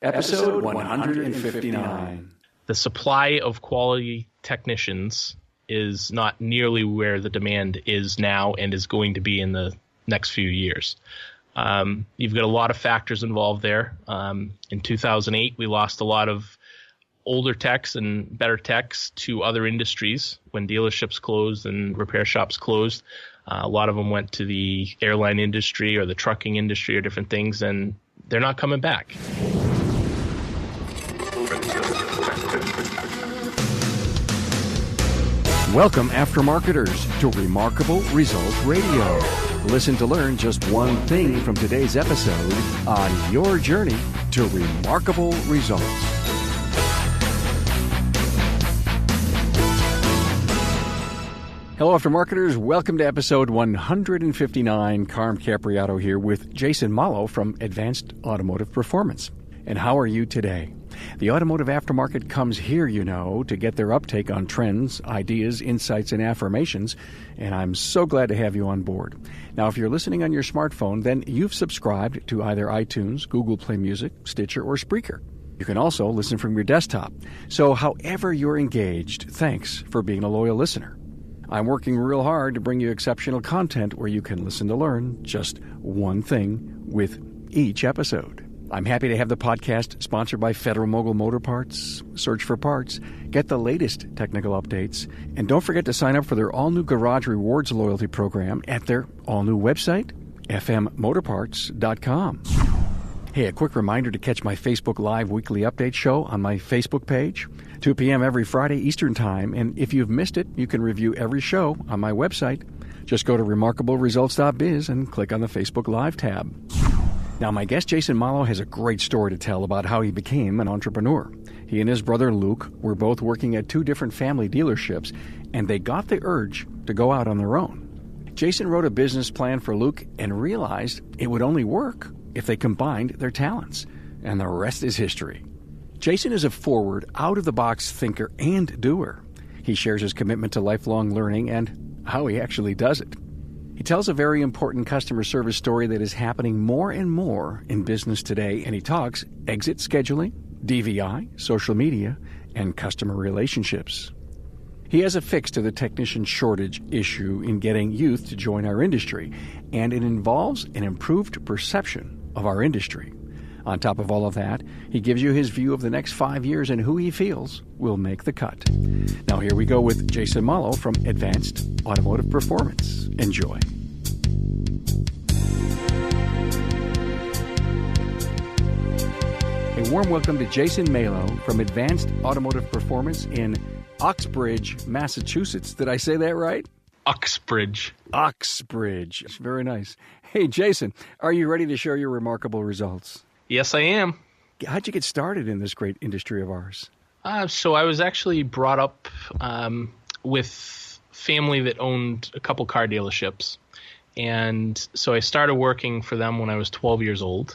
Episode 159. The supply of quality technicians is not nearly where the demand is now and is going to be in the next few years. You've got a lot of factors involved there. In 2008, we lost a lot of older techs and better techs to other industries when dealerships closed and repair shops closed. A lot of them went to the airline industry or the trucking industry or different things, and they're not coming back. Welcome, aftermarketers, to Remarkable Results Radio. Listen to learn just one thing from today's episode on your journey to remarkable results. Hello, aftermarketers. Welcome to episode 159. Carm Capriato here with Jason Malo from Advanced Automotive Performance. And how are you today? The automotive aftermarket comes here, to get their uptake on trends, ideas, insights, and affirmations, and I'm so glad to have you on board. Now, if you're listening on your smartphone, then you've subscribed to either iTunes, Google Play Music, Stitcher, or Spreaker. You can also listen from your desktop. So however you're engaged, thanks for being a loyal listener. I'm working real hard to bring you exceptional content where you can listen to learn just one thing with each episode. I'm happy to have the podcast sponsored by Federal Mogul Motor Parts. Search for parts, get the latest technical updates, and don't forget to sign up for their all-new Garage Rewards loyalty program at their all-new website, fmmotorparts.com. Hey, a quick reminder to catch my Facebook Live weekly update show on my Facebook page, 2 p.m. every Friday Eastern Time, and if you've missed it, you can review every show on my website. Just go to remarkableresults.biz and click on the Facebook Live tab. Now, my guest Jason Malo has a great story to tell about how he became an entrepreneur. He and his brother Luke were both working at two different family dealerships, and they got the urge to go out on their own. Jason wrote a business plan for Luke and realized it would only work if they combined their talents, and the rest is history. Jason is a forward, out-of-the-box thinker and doer. He shares his commitment to lifelong learning and how he actually does it. He tells a very important customer service story that is happening more and more in business today, and he talks exit scheduling, DVI, social media, and customer relationships. He has a fix to the technician shortage issue in getting youth to join our industry, and it involves an improved perception of our industry. On top of all of that, he gives you his view of the next 5 years and who he feels will make the cut. Now here we go with Jason Malo from Advanced Automotive Performance. Enjoy. A warm welcome to Jason Malo from Advanced Automotive Performance in Oxbridge, Massachusetts. Did I say that right? Uxbridge. Uxbridge. Very nice. Hey, Jason, are you ready to share your remarkable results? Yes, I am. How'd you get started in this great industry of ours? So I was actually brought up with family that owned a couple car dealerships. And so I started working for them when I was 12 years old,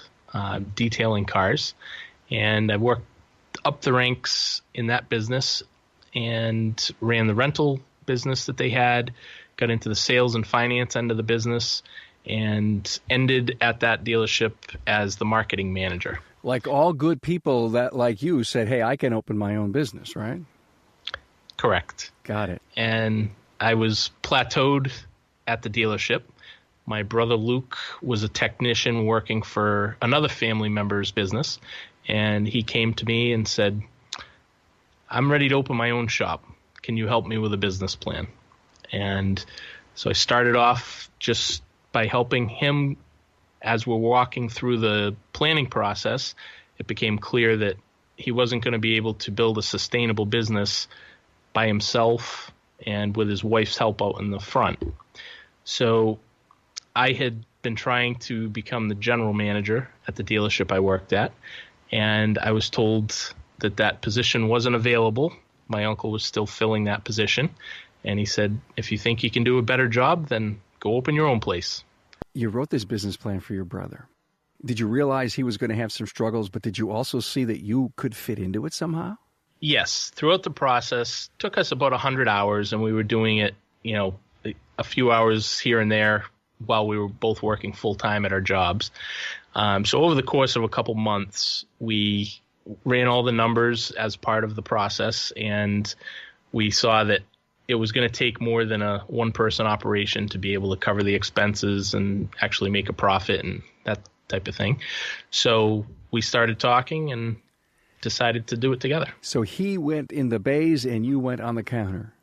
detailing cars. And I worked up the ranks in that business and ran the rental business that they had, got into the sales and finance end of the business, and ended at that dealership as the marketing manager. Like all good people that, like you, said, hey, I can open my own business, right? Correct. Got it. And I was plateaued at the dealership. My brother Luke was a technician working for another family member's business, and he came to me and said, I'm ready to open my own shop. Can you help me with a business plan? And so I started off just by helping him. As we're walking through the planning process, it became clear that he wasn't going to be able to build a sustainable business by himself and with his wife's help out in the front. So I had been trying to become the general manager at the dealership I worked at, and I was told that that position wasn't available. My uncle was still filling that position, and he said, if you think you can do a better job, then go open your own place. You wrote this business plan for your brother. Did you realize he was going to have some struggles, but did you also see that you could fit into it somehow? Yes. Throughout the process, took us about 100 hours, and we were doing it, a few hours here and there while we were both working full-time at our jobs. So over the course of a couple months, we ran all the numbers as part of the process, and we saw that it was going to take more than a one-person operation to be able to cover the expenses and actually make a profit and that type of thing. So we started talking and decided to do it together. So he went in the bays and you went on the counter.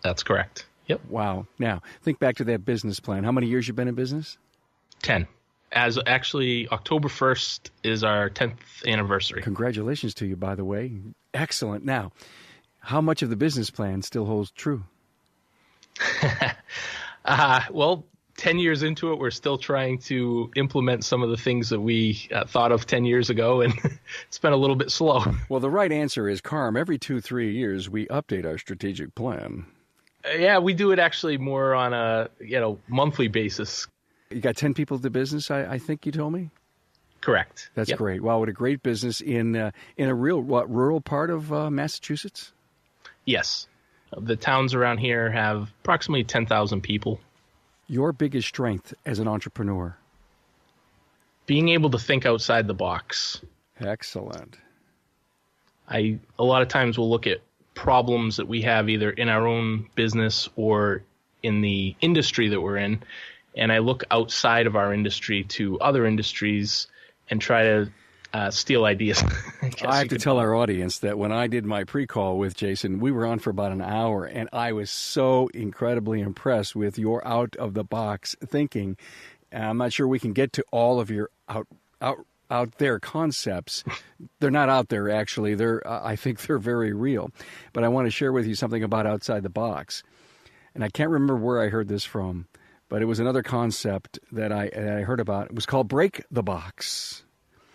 That's correct. Yep. Wow. Now, think back to that business plan. How many years you been in business? 10. As actually, October 1st is our 10th anniversary. Congratulations to you, by the way. Excellent. Now, how much of the business plan still holds true? Well, 10 years into it, we're still trying to implement some of the things that we thought of 10 years ago, and it's been a little bit slow. Well, the right answer is, Carm, every 2-3 years, we update our strategic plan. Yeah, we do it actually more on a monthly basis. You got 10 people at the business, I think you told me? Correct. That's Yep. great. Wow, what a great business in a real, rural part of Massachusetts? Yes. The towns around here have approximately 10,000 people. Your biggest strength as an entrepreneur? Being able to think outside the box. Excellent. A lot of times will look at problems that we have either in our own business or in the industry that we're in, and I look outside of our industry to other industries and try to steal ideas. I have to tell our audience that when I did my pre-call with Jason, we were on for about an hour, and I was so incredibly impressed with your out-of-the-box thinking. And I'm not sure we can get to all of your out there concepts. They're not out there, actually. I think they're very real. But I want to share with you something about outside the box. And I can't remember where I heard this from, but it was another concept that I heard about. It was called break the box.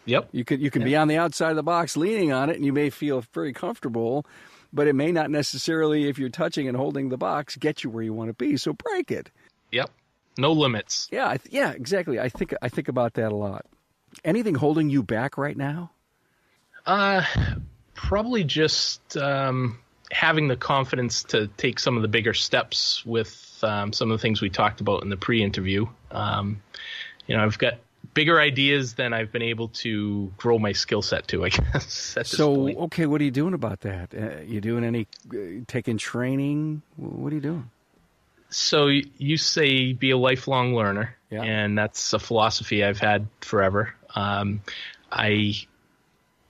Yep. You can be on the outside of the box leaning on it, and you may feel very comfortable, but it may not necessarily, if you're touching and holding the box, get you where you want to be. So break it. Yep. No limits. Yeah, exactly. I think about that a lot. Anything holding you back right now? Probably just having the confidence to take some of the bigger steps with some of the things we talked about in the pre-interview. I've got bigger ideas than I've been able to grow my skill set to, I guess. At this point. Okay, what are you doing about that? You doing any taking training? What are you doing? So you say be a lifelong learner, yeah. And that's a philosophy I've had forever. I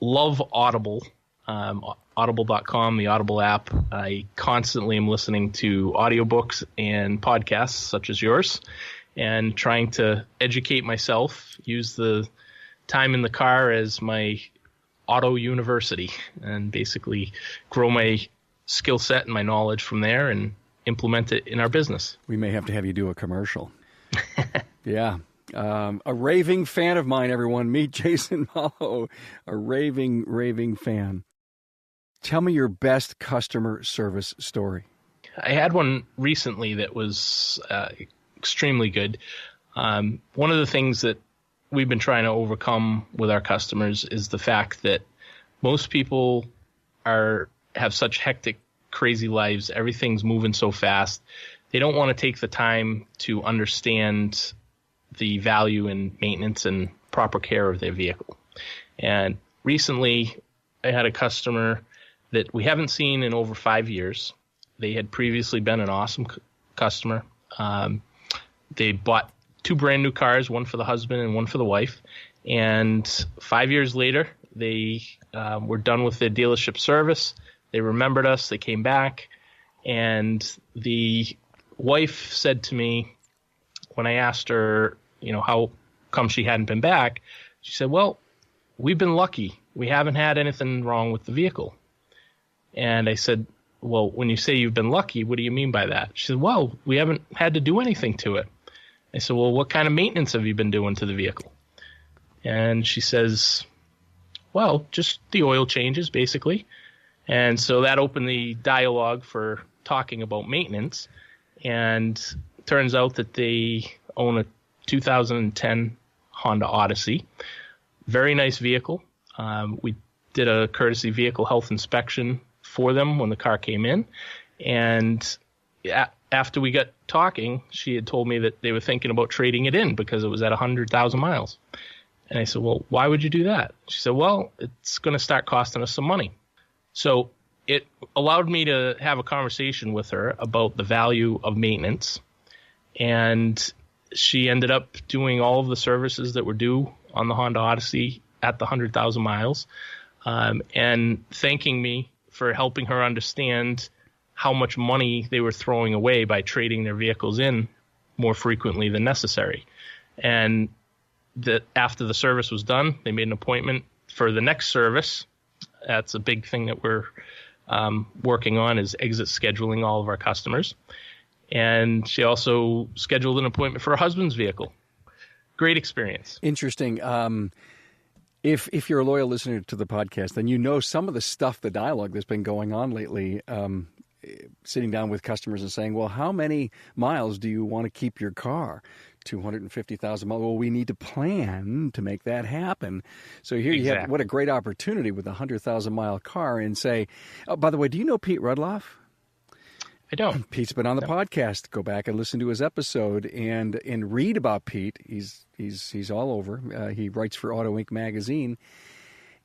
love Audible, audible.com, the Audible app. I constantly am listening to audiobooks and podcasts such as yours and trying to educate myself, use the time in the car as my auto university and basically grow my skill set and my knowledge from there and implement it in our business. We may have to have you do a commercial. Yeah. A raving fan of mine, everyone. Meet Jason Malo, a raving fan. Tell me your best customer service story. I had one recently that was extremely good. One of the things that we've been trying to overcome with our customers is the fact that most people have such hectic, crazy lives. Everything's moving so fast. They don't want to take the time to understand the value in maintenance and proper care of their vehicle. And recently, I had a customer that we haven't seen in over 5 years. They had previously been an awesome customer. They bought 2 brand new cars, one for the husband and one for the wife. And 5 years later, they were done with their dealership service. They remembered us. They came back. And the wife said to me, when I asked her, how come she hadn't been back, she said, well, we've been lucky. We haven't had anything wrong with the vehicle. And I said, well, when you say you've been lucky, what do you mean by that? She said, well, we haven't had to do anything to it. I said, well, what kind of maintenance have you been doing to the vehicle? And she says, well, just the oil changes, basically. And so that opened the dialogue for talking about maintenance. And it turns out that they own a 2010 Honda Odyssey. Very nice vehicle. We did a courtesy vehicle health inspection for them when the car came in. And after we got talking, she had told me that they were thinking about trading it in because it was at 100,000 miles. And I said, well, why would you do that? She said, well, it's going to start costing us some money. So it allowed me to have a conversation with her about the value of maintenance. And she ended up doing all of the services that were due on the Honda Odyssey at the 100,000 miles, and thanking me for helping her understand how much money they were throwing away by trading their vehicles in more frequently than necessary. And that after the service was done, they made an appointment for the next service. That's a big thing that we're working on, is exit scheduling all of our customers. And she also scheduled an appointment for her husband's vehicle. Great experience. Interesting. If you're a loyal listener to the podcast, then you know some of the stuff, the dialogue that's been going on lately, sitting down with customers and saying, well, how many miles do you want to keep your car? 250,000 miles. Well, we need to plan to make that happen. So here you have, what a great opportunity with a 100,000-mile car, and say, oh, by the way, do you know Pete Rudloff? I don't. Pete's been on the podcast. Go back and listen to his episode and read about Pete. He's all over. He writes for Auto Inc. magazine.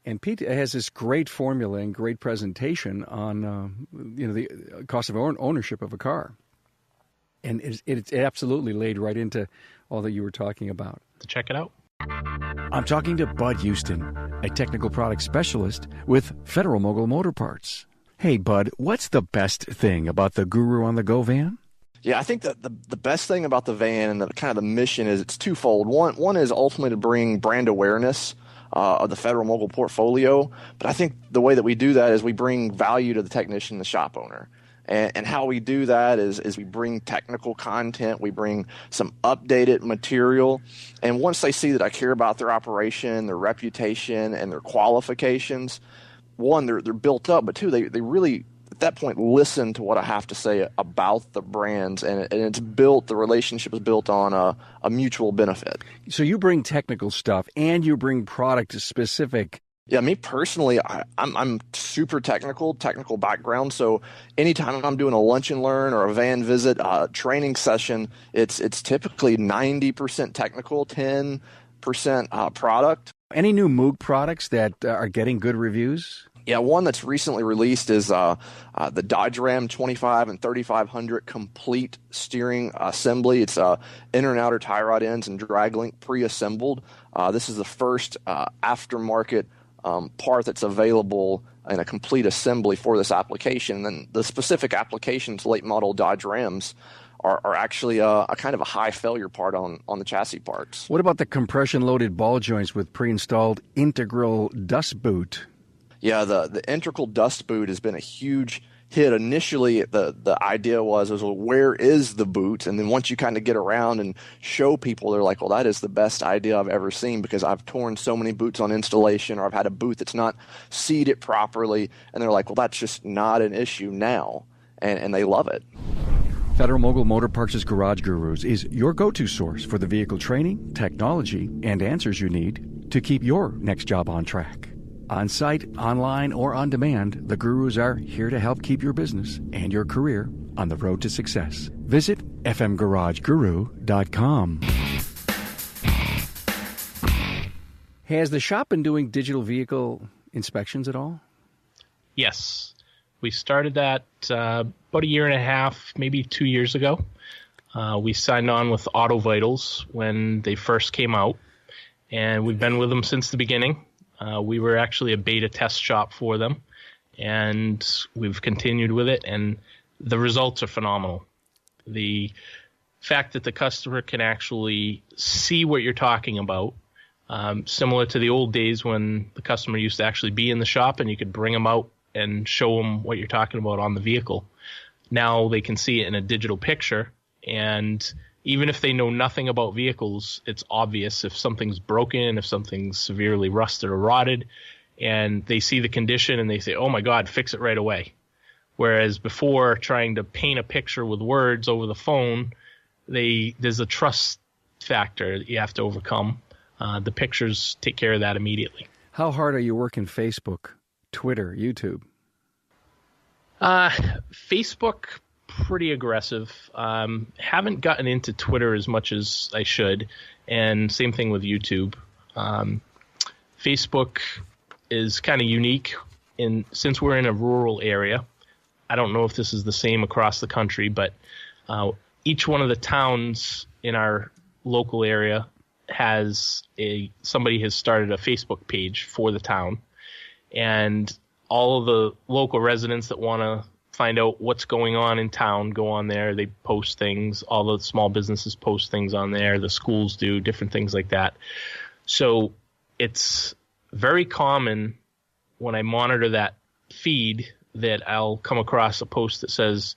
And Pete has this great formula and great presentation on the cost of ownership of a car. And it's absolutely laid right into all that you were talking about. Check it out. I'm talking to Bud Houston, a technical product specialist with Federal Mogul Motor Parts. Hey, Bud, what's the best thing about the Guru on the Go van? Yeah, I think that the best thing about the van and the kind of the mission is it's twofold. One is ultimately to bring brand awareness of the Federal Mogul portfolio, but I think the way that we do that is we bring value to the technician, the shop owner. And how we do that is we bring technical content, we bring some updated material, and once they see that I care about their operation, their reputation, and their qualifications, one, they're built up, but two, they really, at that point, listen to what I have to say about the brands, and it's built, the relationship is built on a mutual benefit. So you bring technical stuff, and you bring product-specific. Yeah, me personally, I'm super technical background. So anytime I'm doing a lunch and learn or a van visit, training session, it's typically 90% technical, 10% product. Any new Moog products that are getting good reviews? Yeah, one that's recently released is the Dodge Ram 25 and 3500 complete steering assembly. It's inner and outer tie rod ends and drag link pre-assembled. This is the first aftermarket part that's available in a complete assembly for this application. And then the specific applications, late model Dodge Rams, are actually a kind of a high failure part on the chassis parts. What about the compression loaded ball joints with pre-installed integral dust boot? Yeah, the integral dust boot has been a huge hit. Initially, the idea was well, where is the boot? And then once you kind of get around and show people, they're like, well, that is the best idea I've ever seen, because I've torn so many boots on installation, or I've had a boot that's not seated properly. And they're like, well, that's just not an issue now. And they love it. Federal Mogul Motor Parts' Garage Gurus is your go-to source for the vehicle training, technology, and answers you need to keep your next job on track. On-site, online, or on demand, the Gurus are here to help keep your business and your career on the road to success. Visit fmgarageguru.com. Has the shop been doing digital vehicle inspections at all? Yes. We started that about a year and a half, maybe 2 years ago. We signed on with Auto Vitals when they first came out, and we've been with them since the beginning. We were actually a beta test shop for them, and we've continued with it, and the results are phenomenal. The fact that the customer can actually see what you're talking about, similar to the old days when the customer used to actually be in the shop and you could bring them out and show them what you're talking about on the vehicle. Now they can see it in a digital picture, and even if they know nothing about vehicles, it's obvious if something's broken, if something's severely rusted or rotted, and they see the condition and they say, oh my God, fix it right away. Whereas before, trying to paint a picture with words over the phone, there's a trust factor that you have to overcome. The pictures take care of that immediately. How hard are you working Facebook, Twitter, YouTube? Facebook pretty aggressive. Haven't gotten into Twitter as much as I should, and same thing with YouTube. Facebook is kind of unique since we're in a rural area. I don't know if this is the same across the country, but each one of the towns in our local area somebody has started a Facebook page for the town, and all of the local residents that want to find out what's going on in town go on there. They post things. All the small businesses post things on there. The schools do different things like that. So it's very common when I monitor that feed that I'll come across a post that says,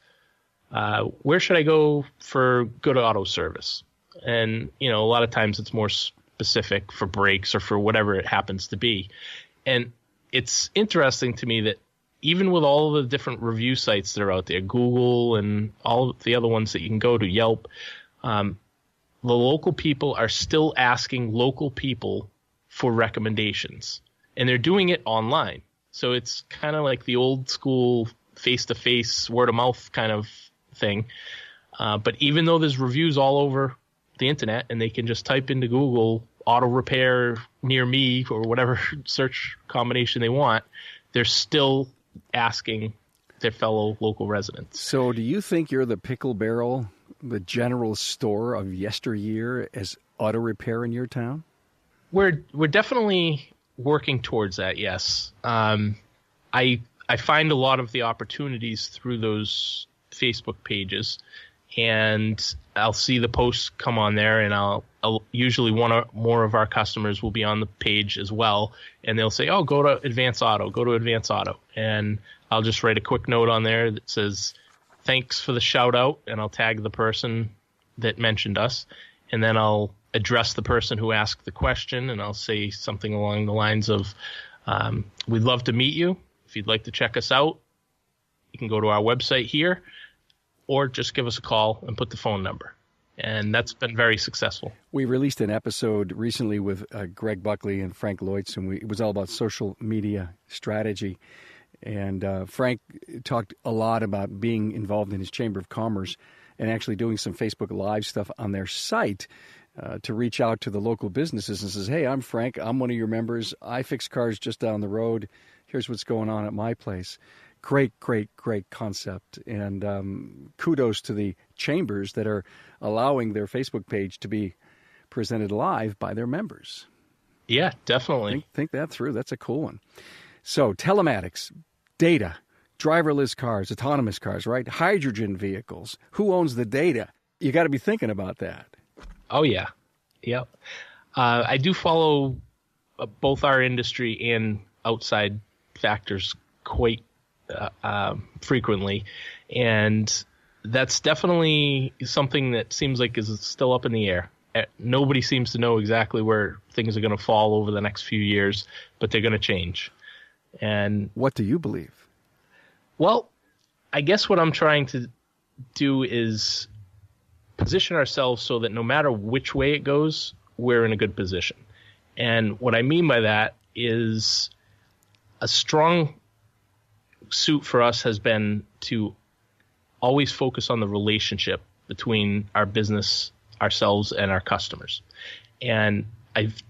where should I go for good auto service? And, a lot of times it's more specific for brakes or for whatever it happens to be. And it's interesting to me that even with all of the different review sites that are out there, Google and all of the other ones that you can go to, Yelp, the local people are still asking local people for recommendations. And they're doing it online. So it's kind of like the old school face-to-face, word-of-mouth kind of thing. But even though there's reviews all over the internet and they can just type into Google auto repair near me or whatever search combination they want, they're still asking their fellow local residents. So do you think you're the pickle barrel, the general store of yesteryear as auto repair in your town? We're definitely working towards that, yes. I find a lot of the opportunities through those Facebook pages, and I'll see the posts come on there, and I'll usually one or more of our customers will be on the page as well, and they'll say, oh, go to Advance Auto, and I'll just write a quick note on there that says, thanks for the shout out, and I'll tag the person that mentioned us, and then I'll address the person who asked the question, and I'll say something along the lines of, we'd love to meet you. If you'd like to check us out, you can go to our website here, or just give us a call and put the phone number. And that's been very successful. We released an episode recently with Greg Buckley and Frank Lloyds, and it was all about social media strategy. And Frank talked a lot about being involved in his Chamber of Commerce and actually doing some Facebook Live stuff on their site to reach out to the local businesses and says, hey, I'm Frank. I'm one of your members. I fix cars just down the road. Here's what's going on at my place. Great concept. And kudos to the chambers that are allowing their Facebook page to be presented live by their members. Yeah, definitely. Think that through. That's a cool one. So telematics, data, driverless cars, autonomous cars, right? Hydrogen vehicles. Who owns the data? You got to be thinking about that. Oh, yeah. Yep. I do follow both our industry and outside factors quite frequently, and that's definitely something that seems like is still up in the air. Nobody seems to know exactly where things are going to fall over the next few years, but they're going to change. And what do you believe? Well, I guess what I'm trying to do is position ourselves so that no matter which way it goes, we're in a good position. And what I mean by that is a strong suit for us has been to always focus on the relationship between our business, ourselves, and our customers. And I've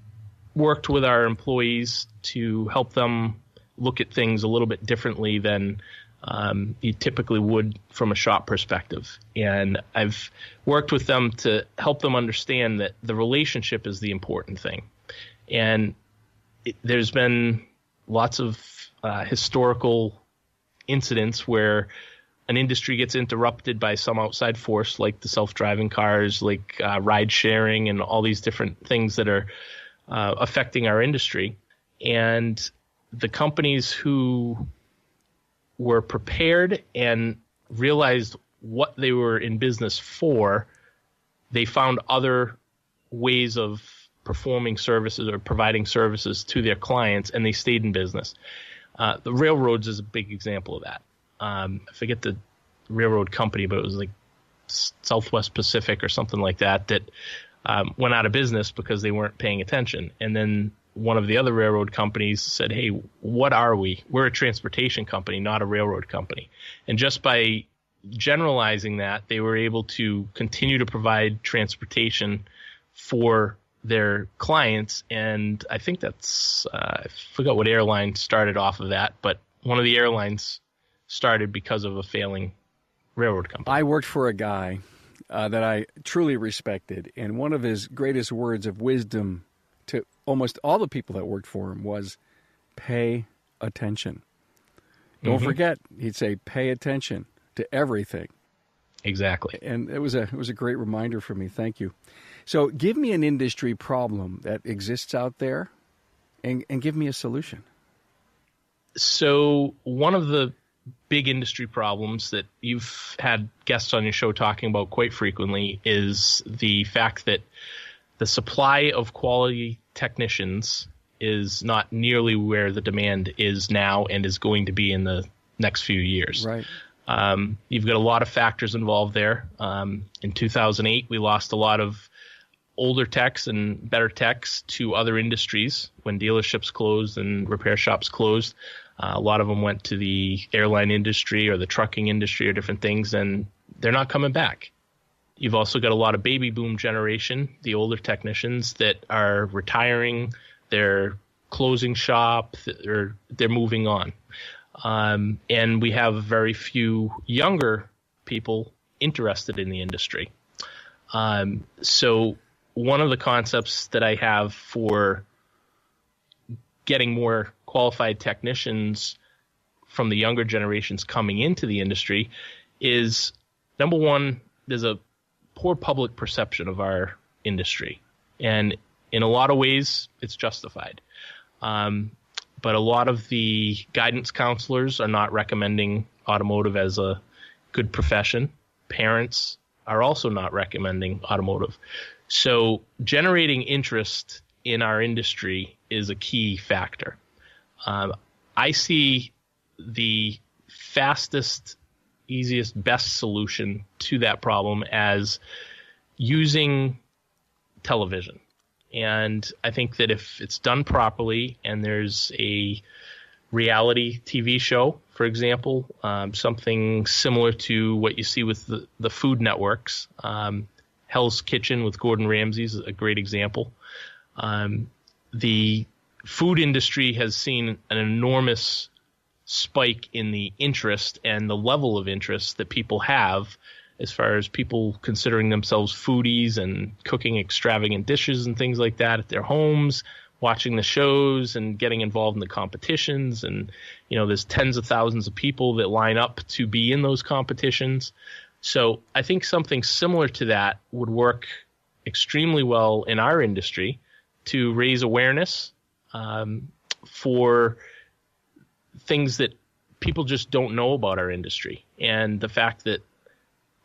worked with our employees to help them look at things a little bit differently than you typically would from a shop perspective. And I've worked with them to help them understand that the relationship is the important thing. And there's been lots of historical incidents where an industry gets interrupted by some outside force, like the self-driving cars, like ride sharing, and all these different things that are affecting our industry. And the companies who were prepared and realized what they were in business for, they found other ways of performing services or providing services to their clients, and they stayed in business. The railroads is a big example of that. I forget the railroad company, but it was like Southwest Pacific or something like that went out of business because they weren't paying attention. And then one of the other railroad companies said, hey, what are we? We're a transportation company, not a railroad company. And just by generalizing that, they were able to continue to provide transportation for their clients. And I think that's, I forgot what airline started off of that, but one of the airlines started because of a failing railroad company. I worked for a guy that I truly respected, and one of his greatest words of wisdom to almost all the people that worked for him was pay attention. Don't forget, he'd say, pay attention to everything. Exactly. And it was a great reminder for me. Thank you. So give me an industry problem that exists out there and give me a solution. So one of the big industry problems that you've had guests on your show talking about quite frequently is the fact that the supply of quality technicians is not nearly where the demand is now and is going to be in the next few years. Right. You've got a lot of factors involved there. In 2008, we lost a lot of older techs and better techs to other industries when dealerships closed and repair shops closed. A lot of them went to the airline industry or the trucking industry or different things, and they're not coming back. You've also got a lot of baby boom generation, the older technicians that are retiring, they're closing shop, they're moving on. And we have very few younger people interested in the industry. So one of the concepts that I have for getting more qualified technicians from the younger generations coming into the industry is, number one, there's a poor public perception of our industry. And in a lot of ways, it's justified. But a lot of the guidance counselors are not recommending automotive as a good profession. Parents are also not recommending automotive. So generating interest in our industry is a key factor. I see the fastest, easiest, best solution to that problem as using television. And I think that if it's done properly and there's a reality TV show, for example, something similar to what you see with the food networks, Hell's Kitchen with Gordon Ramsay is a great example. The food industry has seen an enormous spike in the interest and the level of interest that people have as far as people considering themselves foodies and cooking extravagant dishes and things like that at their homes, watching the shows and getting involved in the competitions. And, you know, there's tens of thousands of people that line up to be in those competitions. So I think something similar to that would work extremely well in our industry to raise awareness for things that people just don't know about our industry. And the fact that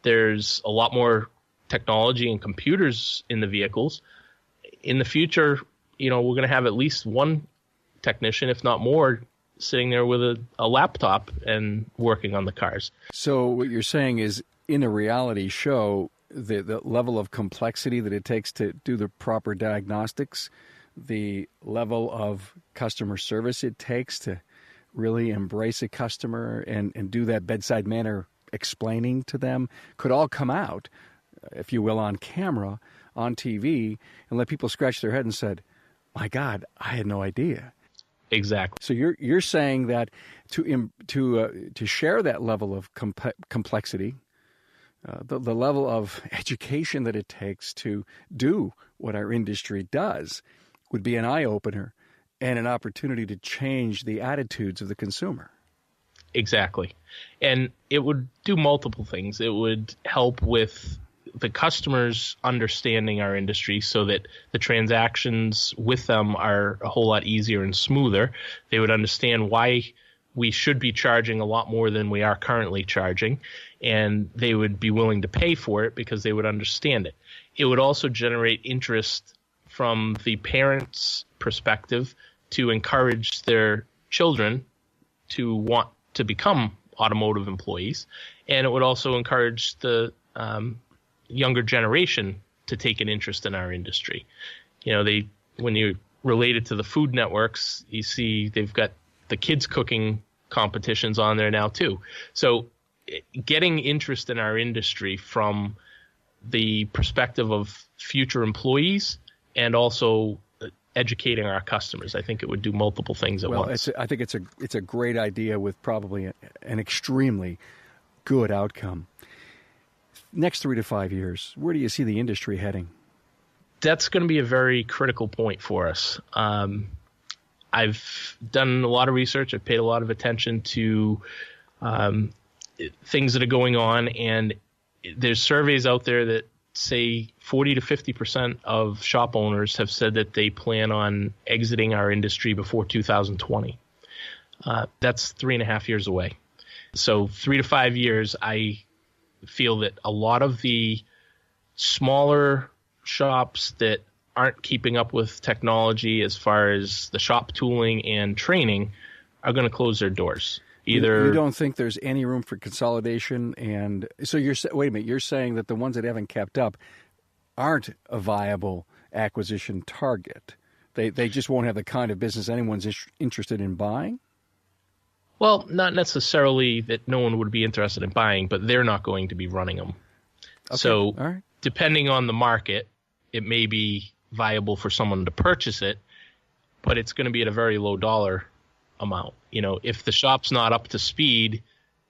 there's a lot more technology and computers in the vehicles. In the future, you know, we're going to have at least one technician, if not more, sitting there with a laptop and working on the cars. So what you're saying is, in a reality show, the level of complexity that it takes to do the proper diagnostics, the level of customer service it takes to really embrace a customer and do that bedside manner explaining to them could all come out, if you will, on camera, on TV, and let people scratch their head and said, my God, I had no idea. Exactly. So you're saying that to share that level of complexity, the level of education that it takes to do what our industry does would be an eye-opener and an opportunity to change the attitudes of the consumer. Exactly. And it would do multiple things. It would help with the customers understanding our industry so that the transactions with them are a whole lot easier and smoother. They would understand why we should be charging a lot more than we are currently charging, and they would be willing to pay for it because they would understand it. It would also generate interest from the parents' perspective to encourage their children to want to become automotive employees, and it would also encourage the younger generation to take an interest in our industry. You know, when you relate it to the food networks, you see they've got the kids cooking competitions on there now too. So getting interest in our industry from the perspective of future employees and also educating our customers. I think it would do multiple things at once. I think it's a great idea with probably an extremely good outcome. Next 3 to 5 years, where do you see the industry heading? That's going to be a very critical point for us. I've done a lot of research. I've paid a lot of attention to things that are going on, and there's surveys out there that say 40 to 50% of shop owners have said that they plan on exiting our industry before 2020. That's 3.5 years away. So 3 to 5 years, I feel that a lot of the smaller shops that aren't keeping up with technology as far as the shop tooling and training are going to close their doors. You don't think there's any room for consolidation? And so wait a minute, you're saying that the ones that haven't kept up aren't a viable acquisition target. They just won't have the kind of business anyone's interested in buying? Well, not necessarily that no one would be interested in buying, but they're not going to be running them. Okay. So all right. Depending on the market, it may be viable for someone to purchase it, but it's going to be at a very low dollar amount. If the shop's not up to speed,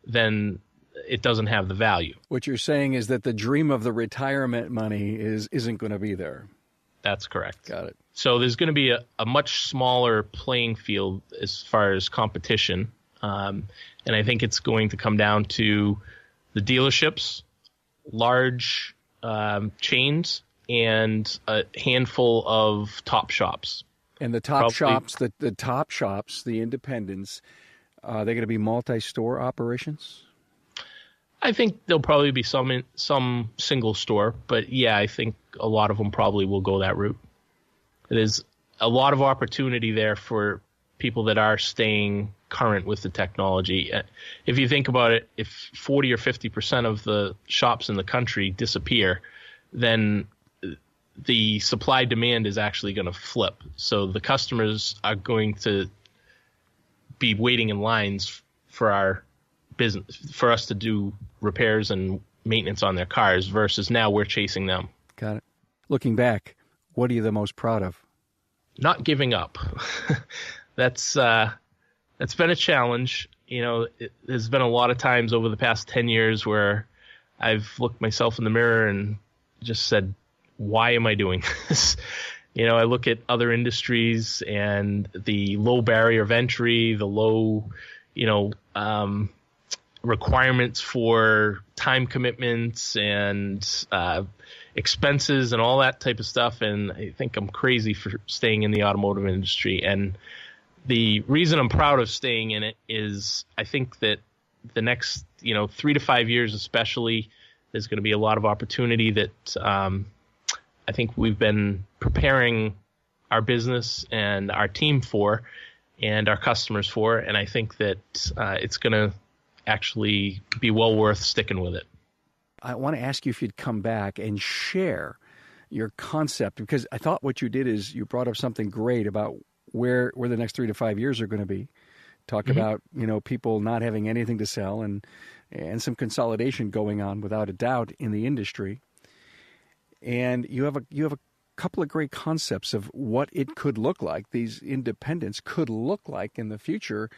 then it doesn't have the value. What you're saying is that the dream of the retirement money isn't going to be there. That's correct. Got it. So there's going to be a much smaller playing field as far as competition. And I think it's going to come down to the dealerships, large chains, and a handful of top shops. And the top shops, the top shops, the independents, they're going to be multi-store operations? I think there'll probably be some single store, but yeah, I think a lot of them probably will go that route. There's a lot of opportunity there for people that are staying current with the technology. If you think about it, if 40 or 50% of the shops in the country disappear, then the supply demand is actually going to flip. So the customers are going to be waiting in lines for our business, for us to do repairs and maintenance on their cars, versus now we're chasing them. Got it. Looking back, what are you the most proud of? Not giving up. That's been a challenge. There's been a lot of times over the past 10 years where I've looked myself in the mirror and just said, why am I doing this? I look at other industries and the low barrier of entry, the low, requirements for time commitments and expenses and all that type of stuff. And I think I'm crazy for staying in the automotive industry. And the reason I'm proud of staying in it is I think that the next, 3 to 5 years especially, there's going to be a lot of opportunity that I think we've been preparing our business and our team for and our customers for. And I think that it's going to actually be well worth sticking with it. I want to ask you if you'd come back and share your concept, because I thought what you did is you brought up something great about where the next 3 to 5 years are going to be. Talk about, people not having anything to sell and some consolidation going on without a doubt in the industry. And you have a couple of great concepts of what it could look like, these independents could look like in the future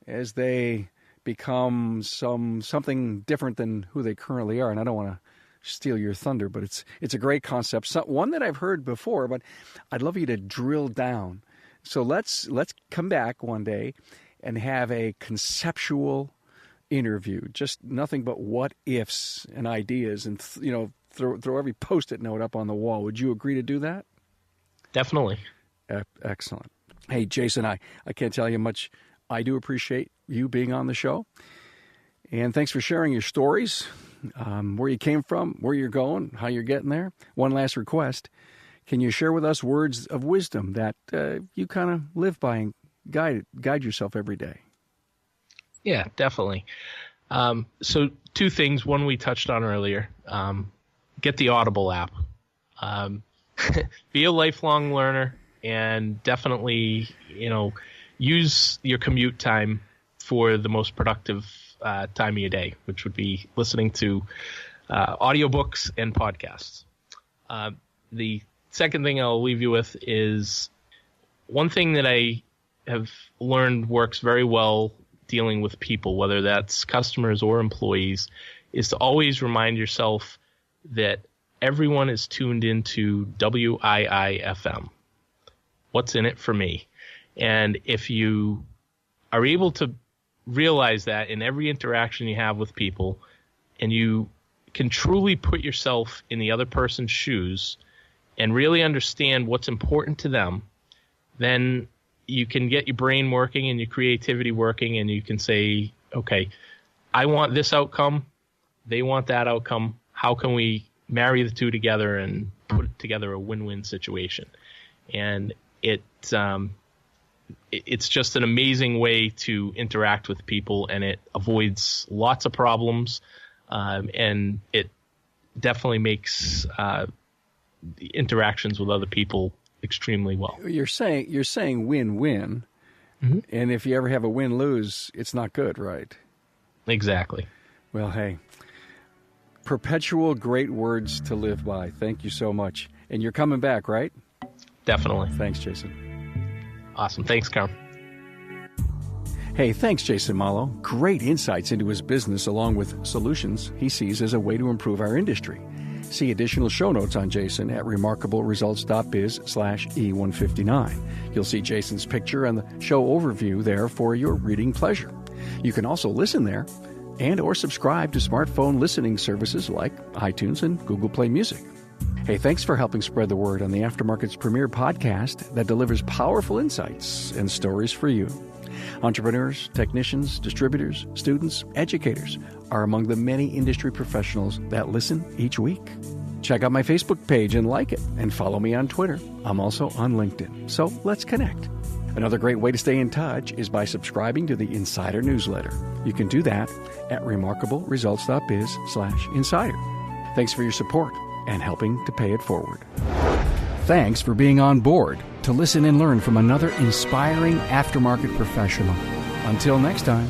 as they become something different than who they currently are. And I don't want to steal your thunder, but it's a great concept, one that I've heard before, but I'd love you to drill down. So let's come back one day and have a conceptual interview, just nothing but what ifs and ideas, and throw every Post-it note up on the wall. Would you agree to do that? Definitely. Excellent. Hey, Jason, I can't tell you how much I do appreciate you being on the show. And thanks for sharing your stories, where you came from, where you're going, how you're getting there. One last request. Can you share with us words of wisdom that you kind of live by and guide yourself every day? Yeah, definitely. So 2 things. One we touched on earlier. Get the Audible app. Be a lifelong learner, and definitely, use your commute time for the most productive time of your day, which would be listening to audiobooks and podcasts. The second thing I'll leave you with is one thing that I have learned works very well dealing with people, whether that's customers or employees, is to always remind yourself that everyone is tuned into WIIFM. What's in it for me? And if you are able to realize that in every interaction you have with people, and you can truly put yourself in the other person's shoes and really understand what's important to them, then you can get your brain working and your creativity working, and you can say, okay, I want this outcome, they want that outcome. How can we marry the two together and put together a win-win situation? And it's just an amazing way to interact with people, and it avoids lots of problems, and it definitely makes the interactions with other people extremely well. You're saying win-win, and if you ever have a win-lose, it's not good, right? Exactly. Well, hey, perpetual great words to live by. Thank you so much. And you're coming back, right? Definitely. Thanks, Jason. Awesome. Thanks, Carl. Hey, thanks, Jason Malo. Great insights into his business along with solutions he sees as a way to improve our industry. See additional show notes on Jason at remarkableresults.biz/E159. You'll see Jason's picture and the show overview there for your reading pleasure. You can also listen there and or subscribe to smartphone listening services like iTunes and Google Play Music. Hey, thanks for helping spread the word on the Aftermarket's premier podcast that delivers powerful insights and stories for you. Entrepreneurs, technicians, distributors, students, educators are among the many industry professionals that listen each week. Check out my Facebook page and like it, and follow me on Twitter. I'm also on LinkedIn, so let's connect. Another great way to stay in touch is by subscribing to the Insider newsletter. You can do that at remarkableresults.biz/insider. Thanks for your support and helping to pay it forward. Thanks for being on board to listen and learn from another inspiring aftermarket professional. Until next time.